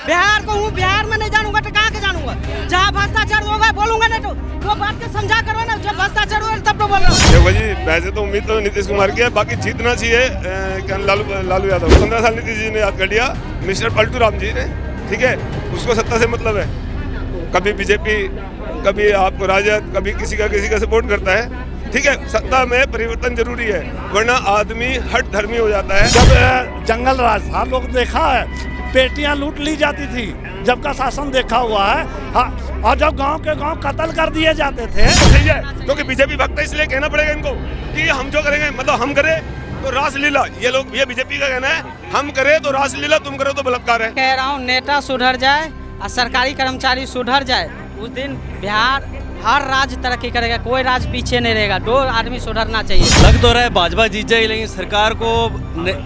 बिहार को हूँ, बिहार में नहीं जानूंगा तो कहाँ के जानूंगा। जहाँ भ्रष्टाचार होगा बोलूंगा नहीं तो वो बात के समझा करो ना, जब भ्रष्टाचार होगा तब तो बोल रहा हूँ। देखो जी, वैसे तो उम्मीद तो नीतीश कुमार की है, बाकी जीतना चाहिए क्या लालू यादव। 15 साल नीतीश जी ने याद कर लिया, मिस्टर पलटू राम जी ने, ठीक है, उसको सत्ता से मतलब है। कभी बीजेपी, कभी आपको राजद, कभी किसी का सपोर्ट करता है, ठीक है। सत्ता में परिवर्तन जरूरी है, वरना आदमी हट धर्मी हो जाता है। जब जंगल राज था, लोग देखा है, पेटियां लूट ली जाती थी, जब का शासन देखा हुआ है। हाँ, और जब गांव के गांव कत्ल कर दिए जाते थे। सही है, क्योंकि बीजेपी भक्त है, इसलिए कहना पड़ेगा इनको कि हम जो करेंगे, मतलब हम करें तो रासलीला, ये बीजेपी का कहना है, हम करें तो रासलीला, तुम करो तो बलात्कार है। कह रहा हूँ नेता सुधर जाए और सरकारी कर्मचारी सुधर जाए, उस दिन बिहार हर राज्य तरक्की करेगा, कोई राज्य पीछे नहीं रहेगा। 2 आदमी सुधरना चाहिए। लग तो रहा है भाजपा जीत जाएगी, लेकिन सरकार को,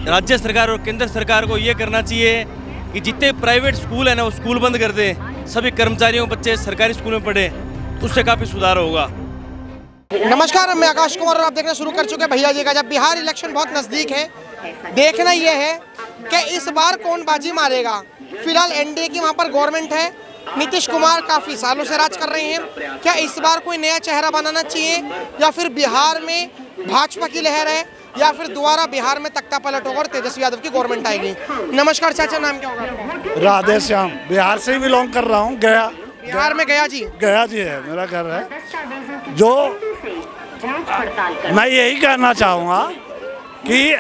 राज्य सरकार और केंद्र सरकार को ये करना चाहिए कि जितने प्राइवेट स्कूल है ना वो स्कूल बंद कर दें, सभी कर्मचारियों बच्चे सरकारी स्कूल में पढ़े, उससे काफ़ी सुधार होगा। नमस्कार, मैं आकाश कुमार और आप देखना शुरू कर चुके हैं भैया जी का। जब बिहार इलेक्शन बहुत नज़दीक है, देखना यह है कि इस बार कौन बाजी मारेगा। फिलहाल एनडीए की वहाँ पर गवर्नमेंट है, नीतीश कुमार काफ़ी सालों से राज कर रहे हैं। क्या इस बार कोई नया चेहरा बनाना चाहिए, या फिर बिहार में भाजपा की लहर है, या फिर दोबारा बिहार में तख्ता पलट होगा और तेजस्वी यादव की गवर्नमेंट आएगी। नमस्कार चाचा, नाम क्या होगा? राधे श्याम, बिहार से ही बिलोंग कर रहा हूँ। गया, बिहार में गया जी है मेरा घर है। जो मैं यही कहना चाहूँगा कि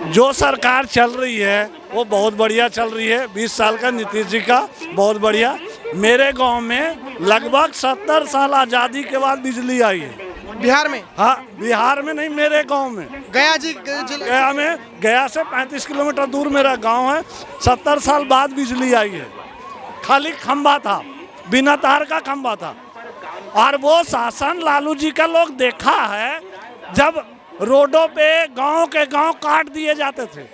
जो सरकार चल रही है वो बहुत बढ़िया चल रही है। 20 साल का नीतीश जी का बहुत बढ़िया। मेरे गांव में लगभग 70 साल आज़ादी के बाद बिजली आई है। बिहार में? हाँ, बिहार में नहीं, मेरे गांव में। गया जी गया से 35 किलोमीटर दूर मेरा गांव है। 70 साल बाद बिजली आई है। खाली खंबा था, बिना तार का खंबा था। और वो शासन लालू जी का लोग देखा है, जब रोडों पे गांव के गांव काट दिए जाते थे।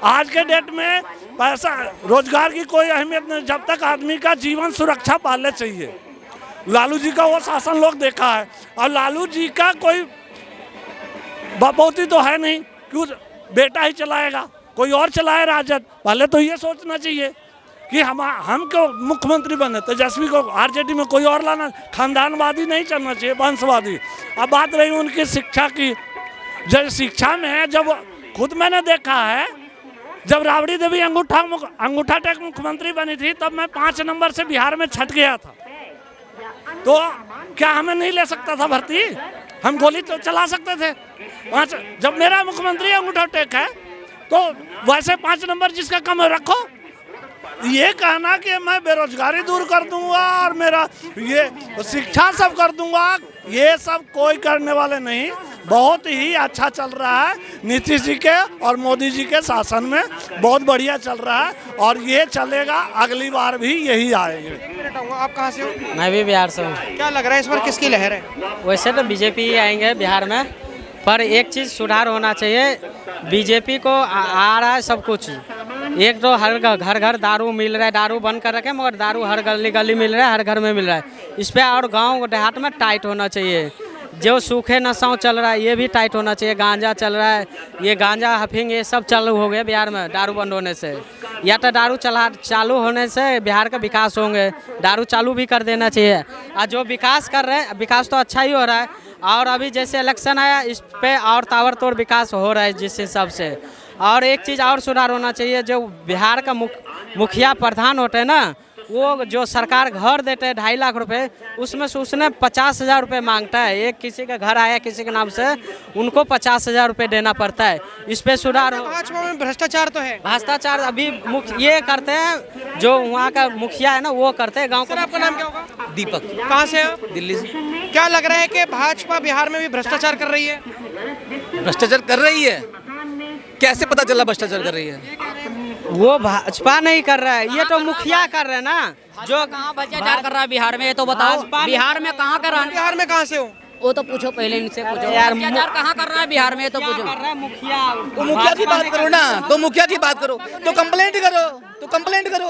आज के डेट में पैसा, रोजगार की कोई अहमियत नहीं, जब तक आदमी का जीवन सुरक्षा पाले चाहिए। लालू जी का वो शासन लोग देखा है, और लालू जी का कोई बपौती तो है नहीं, क्यों बेटा ही चलाएगा, कोई और चलाए राजद। पहले तो ये सोचना चाहिए कि हम क्यों मुख्यमंत्री बने, तेजस्वी को आरजेडी में कोई और लाना। खानदानवादी नहीं चलना चाहिए, वंशवादी। अब बात रही उनकी शिक्षा की, जब शिक्षा में, जब खुद मैंने देखा है, जब राबड़ी देवी अंगूठा टेक मुख्यमंत्री बनी थी, तब मैं 5 नंबर से बिहार में छट गया था। तो क्या हमें नहीं ले सकता था भर्ती? हम गोली तो चला सकते थे। जब मेरा मुख्यमंत्री अंगूठा टेक है, तो वैसे 5 नंबर जिसका कम है रखो। ये कहना कि मैं बेरोजगारी दूर कर दूंगा और मेरा ये शिक्षा सब कर दूंगा, ये सब कोई करने वाले नहीं। बहुत ही अच्छा चल रहा है नीतीश जी के और मोदी जी के शासन में, बहुत बढ़िया चल रहा है, और ये चलेगा, अगली बार भी यही आएंगे। आप कहाँ से हो? मैं भी बिहार से हूँ। क्या लग रहा है इस बार किसकी लहर है? वैसे तो बीजेपी ही आएंगे बिहार में, पर एक चीज़ सुधार होना चाहिए। बीजेपी को आ रहा है सब कुछ, एक तो हर घर घर दारू मिल रहा है, दारू बंद कर रखे, मगर दारू हर गली गली मिल रहा है, हर घर में मिल रहा है। इस पर और गांव देहात में टाइट होना चाहिए। जो सूखे नशाओं चल रहा है ये भी टाइट होना चाहिए। गांजा चल रहा है, ये गांजा हफिंग ये सब चालू हो गया बिहार में दारू बंद होने से। या तो दारू चालू होने से बिहार का विकास होंगे, दारू चालू भी कर देना चाहिए। और जो विकास कर रहे हैं, विकास तो अच्छा ही हो रहा है, और अभी जैसे इलेक्शन आया इस पे और ताबड़तोड़ विकास हो रहा है जिस हिसाब से। और एक चीज़ और सुधार होना चाहिए, जो बिहार का मुखिया प्रधान होते हैं ना, वो जो सरकार घर देते हैं 2.5 लाख रुपए, उसमें से उसने 50,000 रुपये मांगता है। एक किसी का घर आया किसी के नाम से, उनको 50,000 रुपये देना पड़ता है। इस पे सुधार हो। भाजपा में भ्रष्टाचार तो है। भ्रष्टाचार अभी ये करते हैं, जो वहाँ का मुखिया है ना वो करते हैं। गाँव सर, आपका नाम क्या होगा? दीपक। कहाँ से आप? दिल्ली से। क्या लग रहा है कि भाजपा बिहार में भी भ्रष्टाचार कर रही है? भ्रष्टाचार कर रही है? कैसे पता चला भ्रष्टाचार कर रही है? वो भाजपा नहीं कर रहा है, ये तो मुखिया कर रहे हैं ना। जो कहाँ भ्रष्टाचार कर रहा है बिहार में, ये तो बताओ। बिहार में कहाँ कर रहा है? बिहार में कहाँ से हो? वो तो पूछो, पहले इनसे पूछो यार, भ्रष्टाचार कहाँ कर रहा है बिहार में, ये तो पूछो। कर रहा है मुखिया। तो मुखिया की बात करो ना, तो मुखिया की बात करो, तो कंप्लेंट करो, तो कंप्लेंट करो।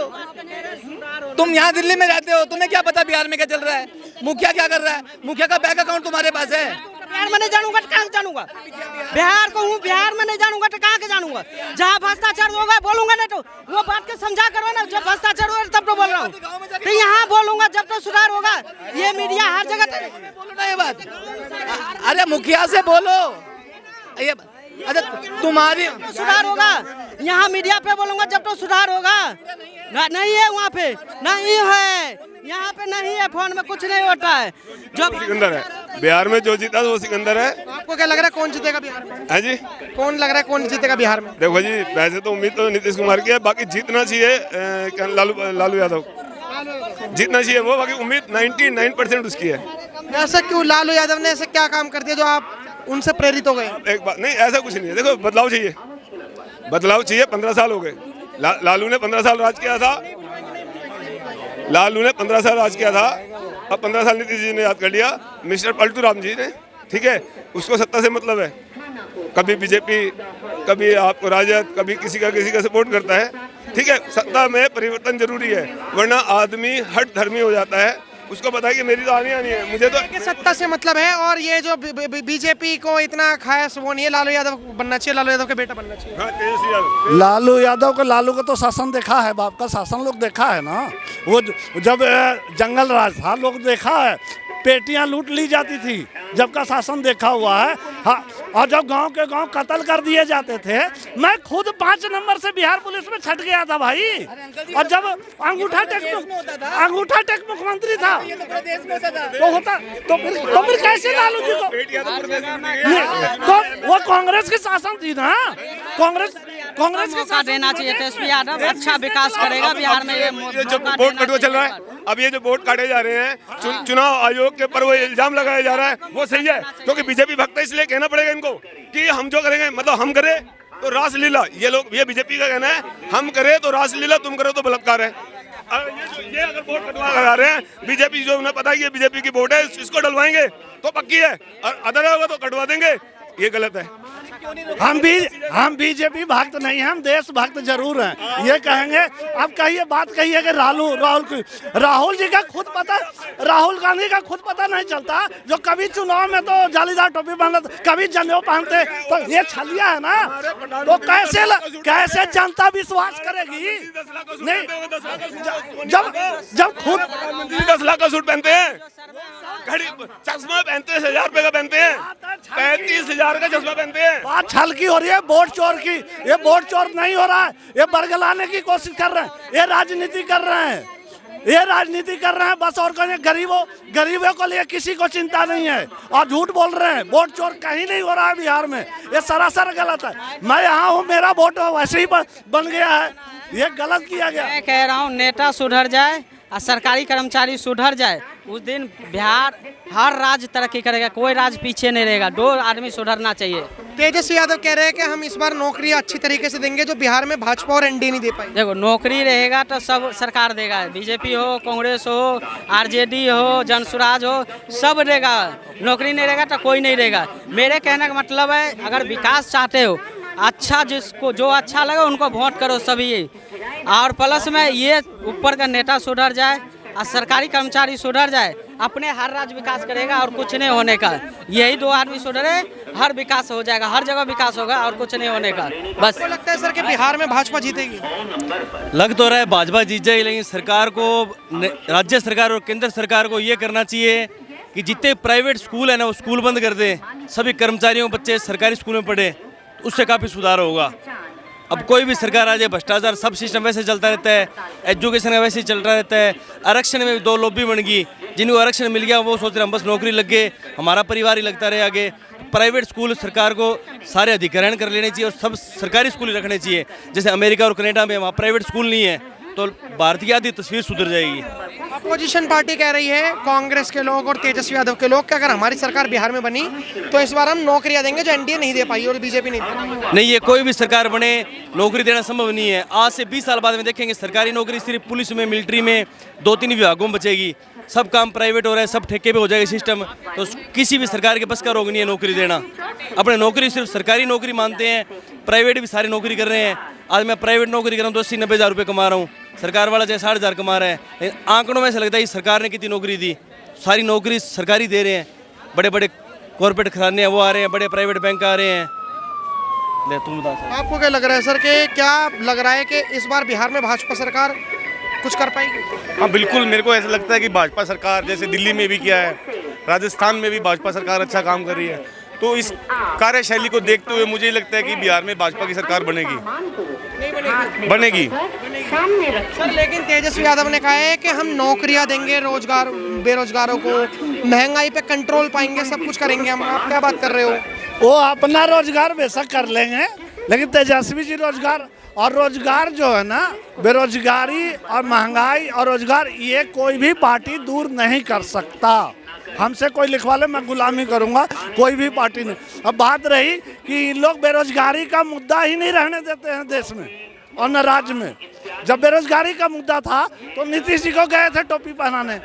तुम यहाँ दिल्ली में रहते हो, तुम्हें क्या पता बिहार में क्या चल रहा है? मुखिया क्या कर रहा है? मुखिया का बैंक अकाउंट तुम्हारे पास है? बिहार में नहीं जानूंगा तो कहाँ जानूंगा? बिहार को हूँ, बिहार में नहीं जानूंगा तो कहाँ के जानूंगा? जहाँ भ्रष्टाचार होगा बोलूंगा नहीं तो वो बात के समझा करो ना, जब भ्रष्टाचार होगा बोलूंगा जब तक सुधार होगा। ये मीडिया हर जगह बोलो ना ये बात। अरे मुखिया से बोलो ये। अच्छा तुम्हारी सुधार होगा। यहाँ मीडिया पे बोलूंगा जब तक सुधार होगा। नहीं है वहाँ पे, नहीं है यहाँ पे, नहीं है। फोन में कुछ नहीं होता है। जो सिकंदर है बिहार में, जो जीता वो सिकंदर है। आपको क्या लग रहा है कौन जीतेगा बिहार में? है जी, कौन लग रहा है कौन जीतेगा बिहार में? देखो जी, वैसे तो उम्मीद तो नीतीश कुमार की है, बाकी जीतना चाहिए क्या लालू यादव जीतना चाहिए वो, बाकी उम्मीद 99% उसकी है। ऐसा क्यों? लालू यादव ने ऐसे क्या काम कर दिया जो आप उनसे प्रेरित हो गए? एक बात नहीं, ऐसा कुछ नहीं है। देखो बदलाव चाहिए, बदलाव चाहिए। 15 साल हो गए, लालू ने 15 साल राज किया था, लालू ने 15 साल राज किया था। अब 15 साल नीतीश जी ने याद कर लिया, मिस्टर पलटू राम जी ने, ठीक है। उसको सत्ता से मतलब है, कभी बीजेपी, कभी आपको राजद, कभी किसी का सपोर्ट करता है, ठीक है। सत्ता में परिवर्तन जरूरी है, वरना आदमी हट धर्मी हो जाता है। उसको पता है कि मेरी तो आनी है, मुझे तो कि सत्ता से मतलब है। और ये जो बीजेपी को इतना खास वो नहीं है, लालू यादव बनना चाहिए, लालू यादव का बेटा बनना चाहिए। हाँ, तेजस्वी यादव। लालू का तो शासन देखा है, बाप का शासन लोग देखा है ना। वो जब जंगल राज था, लोग देखा है, पेटियां लूट ली जाती थी, जब का शासन देखा हुआ है। हाँ, और जब गांव के गांव कत्ल कर दिए जाते थे, मैं खुद 5 नंबर से बिहार पुलिस में छट गया था भाई। और जब अंगूठा टेक मुख्यमंत्री था तो होता तो फिर कैसे लालू जी को? तो वो कांग्रेस की शासन थी ना, कांग्रेस मौका देना चाहिए। तेजस्वी यादव अच्छा विकास करेगा बिहार में। ये जो वोट कटवा चल रहा है, अब ये जो वोट काटे जा रहे हैं, चुनाव आयोग के ऊपर वो इल्जाम लगाया जा रहा है, वो सही है। क्योंकि बीजेपी भक्त है, इसलिए कहना पड़ेगा इनको कि हम जो करेंगे, मतलब हम करें तो रासलीला, ये लोग, ये बीजेपी का कहना है, हम करें तो रासलीला, तुम करो तो बलात्कार है। ये अगर वोट कटवा करा रहे हैं बीजेपी, जो उन्हें पता है कि ये बीजेपी की वोट है, इसको डलवाएंगे तो पक्की है, और अदर होगा तो कटवा देंगे, ये गलत है। हम बीजेपी भक्त नहीं हैं, हम देश भक्त जरूर हैं। ये कहेंगे, अब कहिए बात कहिए कि राहुल जी का खुद पता, राहुल गांधी का खुद पता नहीं चलता, जो कभी चुनाव में तो जालीदार टोपी पहनते, कभी जनेऊ पहनते, तो ये छलिया है ना। तो कैसे जनता विश्वास करेगी? नहीं, जब खुद 10 लाख का सूट पहनते हैं, घड़ी चश्मा पहनते हैं, 1000 रुपए का पहनते हैं, 35,000 का चश्मा पहनते हैं। बात छल की हो रही है, वोट चोर की। ये वोट चोर नहीं हो रहा है, ये बरगलाने की कोशिश कर रहे हैं, ये राजनीति कर रहे हैं, ये राजनीति कर रहे हैं बस। और कहीं गरीबों को लिए किसी को चिंता नहीं है, और झूठ बोल रहे हैं। वोट चोर कहीं नहीं हो रहा है बिहार में, ये सरासर गलत है। मैं यहाँ हूँ, मेरा वोट वैसे ही बन गया है, ये गलत किया गया। मैं कह रहा हूँ नेता सुधर जाए और सरकारी कर्मचारी सुधर जाए, उस दिन बिहार हर राज्य तरक्की करेगा, कोई राज्य पीछे नहीं रहेगा। 2 आदमी सुधरना चाहिए। तेजस्वी यादव कह रहे हैं कि हम इस बार नौकरी अच्छी तरीके से देंगे, जो बिहार में भाजपा और एनडीए नहीं दे पाई। देखो, नौकरी रहेगा तो सब सरकार देगा, बीजेपी हो, कांग्रेस हो, आरजेडी हो, जनसुराज हो, सब देगा। नौकरी नहीं रहेगा तो कोई नहीं रहेगा। मेरे कहने का मतलब है, अगर विकास चाहते हो, अच्छा जिसको जो अच्छा लगे उनको वोट करो सभी। और प्लस में ये ऊपर का नेता सुधर जाए और सरकारी कर्मचारी सुधर जाए, अपने हर राज्य विकास करेगा और कुछ नहीं होने का। यही 2 आदमी सुधरे, हर विकास हो जाएगा, हर जगह विकास होगा और कुछ नहीं होने का। बस आपको लगता है सर कि बिहार में भाजपा जीतेगी? लग तो रहा है भाजपा जीत जाएगी, लेकिन सरकार को, राज्य सरकार और केंद्र सरकार को ये करना चाहिए कि जितने प्राइवेट स्कूल है ना, वो स्कूल बंद कर दें, सभी कर्मचारियों बच्चे सरकारी स्कूल में पढ़े, उससे काफ़ी सुधार होगा। अब कोई भी सरकार आ जाए, भ्रष्टाचार सब सिस्टम वैसे चलता रहता है, एजुकेशन का वैसे ही चलता रहता है। आरक्षण में भी 2 लॉबी बन गई, जिनको आरक्षण मिल गया वो सोच रहे हम बस नौकरी लग गए, हमारा परिवार ही लगता रहे आगे। प्राइवेट स्कूल सरकार को सारे अधिग्रहण कर लेने चाहिए और सब सरकारी स्कूल ही रखने चाहिए। जैसे अमेरिका और कनाडा में, वहाँ प्राइवेट स्कूल नहीं है, तो भारत की आधी तस्वीर सुधर जाएगी। अपोजिशन पार्टी कह रही है, कांग्रेस के लोग और तेजस्वी यादव के लोग, कि अगर हमारी सरकार बिहार में बनी तो इस बार हम नौकरियां देंगे जो एनडीए नहीं दे पाई और बीजेपी नहीं दे पाई। नहीं, ये कोई भी सरकार बने, नौकरी देना संभव नहीं है। आज से 20 साल बाद में देखेंगे सरकारी नौकरी सिर्फ पुलिस में, मिलिट्री में, 2-3 विभागों में बचेगी। सब काम प्राइवेट हो रहा है, सब ठेके पे हो जाएगा सिस्टम। तो किसी भी सरकार के बस का रोग नहीं है नौकरी देना। अपने नौकरी सिर्फ सरकारी नौकरी मानते हैं, प्राइवेट भी सारी नौकरी कर रहे हैं। आज मैं प्राइवेट नौकरी कर रहा हूँ तो 80-90 हज़ार रुपये कमा रहा हूँ, सरकार वाला चाहे 60,000 कमा रहा है। आंकड़ों में ऐसा लगता है कि सरकार ने कितनी नौकरी दी, सारी नौकरी सरकारी दे रहे हैं। बड़े बड़े कॉर्पोरेट घराने हैं वो आ रहे हैं, बड़े प्राइवेट बैंक आ रहे हैं। ले तुम बता। आपको क्या लग रहा है सर, कि क्या लग रहा है कि इस बार बिहार में भाजपा सरकार कुछ कर पाएगी? हाँ बिल्कुल, मेरे को ऐसा लगता है कि भाजपा सरकार जैसे दिल्ली में भी किया है, राजस्थान में भी भाजपा सरकार अच्छा काम कर रही है, तो इस कार्यशैली को देखते हुए मुझे लगता है कि बिहार में भाजपा की सरकार बनेगी। बनेगी सर, लेकिन तेजस्वी यादव ने कहा है कि हम नौकरियां देंगे, रोजगार बेरोजगारों को, महंगाई पे कंट्रोल पाएंगे, सब कुछ करेंगे हम। आप क्या बात कर रहे हो? वो अपना रोजगार बेशक कर लेंगे, लेकिन तेजस्वी जी रोजगार, और रोजगार जो है ना, बेरोजगारी और महंगाई और रोजगार, ये कोई भी पार्टी दूर नहीं कर सकता। हमसे कोई लिखवा ले, मैं गुलामी करूंगा, कोई भी पार्टी नहीं। अब बात रही कि इन लोग बेरोजगारी का मुद्दा ही नहीं रहने देते हैं देश में और न राज्य में। जब बेरोजगारी का मुद्दा था तो नीतीश जी को गए थे टोपी पहनाने।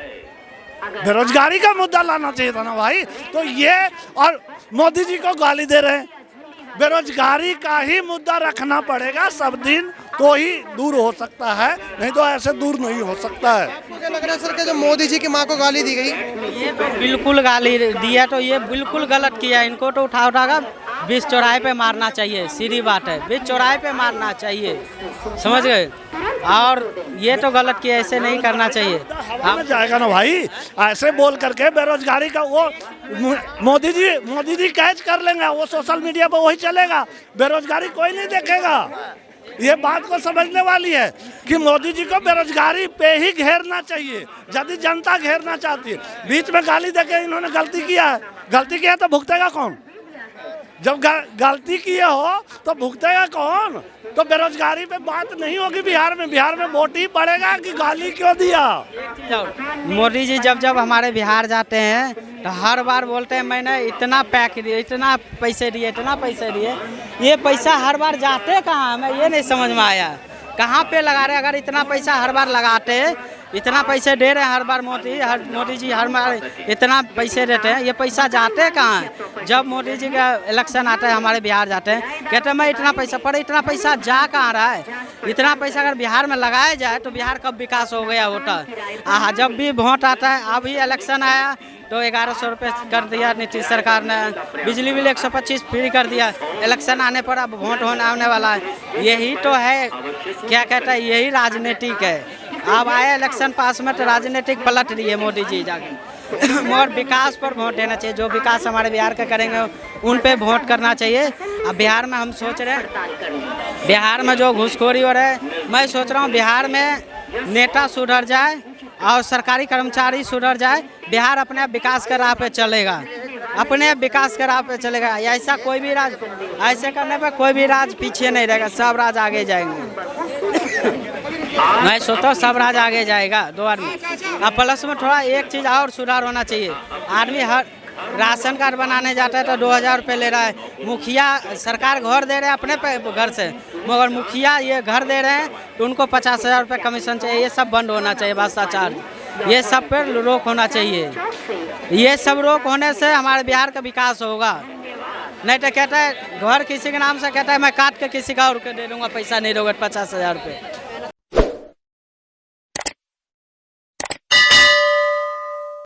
बेरोजगारी का मुद्दा लाना चाहिए था ना भाई। तो ये, और मोदी जी को गाली दे रहे हैं। बेरोजगारी का ही मुद्दा रखना पड़ेगा सब दिन, तो ही दूर हो सकता है, नहीं तो ऐसे दूर नहीं हो सकता है। मुझे लग रहा है सर कि जो मोदी जी की माँ को गाली दी गई, ये तो बिल्कुल गाली दिया, तो ये बिल्कुल गलत किया। इनको तो उठा कर बीच चौराहे पे मारना चाहिए, सीधी बात है, बीच चौराहे पे मारना चाहिए, समझ गए। और ये तो गलत किया, ऐसे नहीं करना चाहिए। हवा में जाएगा ना भाई, ऐसे बोल करके बेरोजगारी का वो मोदी जी कैच कर लेंगे, वो सोशल मीडिया पर वही चलेगा, बेरोजगारी कोई नहीं देखेगा। ये बात को समझने वाली है कि मोदी जी को बेरोजगारी पे ही घेरना चाहिए, यदि जनता घेरना चाहती है। बीच में गाली देके इन्होंने गलती किया है, गलती किया तो भुगतेगा कौन? जब गलती किए हो तो भुगतेगा कौन? तो बेरोजगारी पे बात नहीं होगी बिहार में। बिहार में वोट ही पड़ेगा कि गाली क्यों दिया। मोदी जी जब हमारे बिहार जाते हैं तो हर बार बोलते हैं मैंने इतना पैक दिया, इतना पैसे दिए, इतना पैसे दिए। ये पैसा हर बार जाते कहाँ, हमें ये नहीं समझ में आया, कहाँ पे लगा रहे? अगर इतना पैसा हर बार लगाते, इतना पैसे दे रहे हैं हर बार मोदी जी हर बार इतना पैसे देते हैं, ये पैसा जाते कहाँ है? जब मोदी जी का इलेक्शन आता है हमारे बिहार जाते हैं, कहते हैं मैं इतना पैसा, पर इतना पैसा जा कहाँ रहा है? इतना पैसा अगर बिहार में लगाया जाए तो बिहार कब विकास हो गया होता। जब भी वोट आता है, अभी इलेक्शन आया तो 1100 रुपये कर दिया नीतीश सरकार ने, बिजली बिल 125 फ्री कर दिया। इलेक्शन आने पर अब वोट होने आने वाला है, यही तो है, क्या कहता है, यही राजनीतिक है। अब आए इलेक्शन पास में तो राजनीतिक पलट रही है मोदी जी जाके। और विकास पर वोट देना चाहिए, जो विकास हमारे बिहार का करेंगे उन पे वोट करना चाहिए। अब बिहार में हम सोच रहे हैं, बिहार में जो घूसखोरी हो रहा है, मैं सोच रहा हूँ बिहार में नेता सुधर जाए और सरकारी कर्मचारी सुधर जाए, बिहार अपने विकास के राह पे चलेगा, अपने विकास के राह पे चलेगा। ऐसा कोई भी राज, ऐसे करने पे कोई भी राज पीछे नहीं रहेगा, सब राज आगे जाएंगे। मैं सोचता हूँ सब राज आगे जाएगा, दो आदमी। अब प्लस में थोड़ा एक चीज़ और सुधार होना चाहिए। आदमी हर राशन कार्ड बनाने जाता है तो 2000 रुपये ले रहा है, मुखिया सरकार घर दे रहे हैं अपने पे घर से, मगर मुखिया ये घर दे रहे हैं तो उनको 50,000 रुपये कमीशन चाहिए। ये सब बंद होना चाहिए, भ्रष्टाचार, ये सब पर रोक होना चाहिए। ये सब रोक होने से हमारे बिहार का विकास होगा। नहीं तो कहता है घर किसी के नाम से, कहता है मैं काट के किसी का और के दे दूँगा, पैसा नहीं दोगे 50,000 रुपये।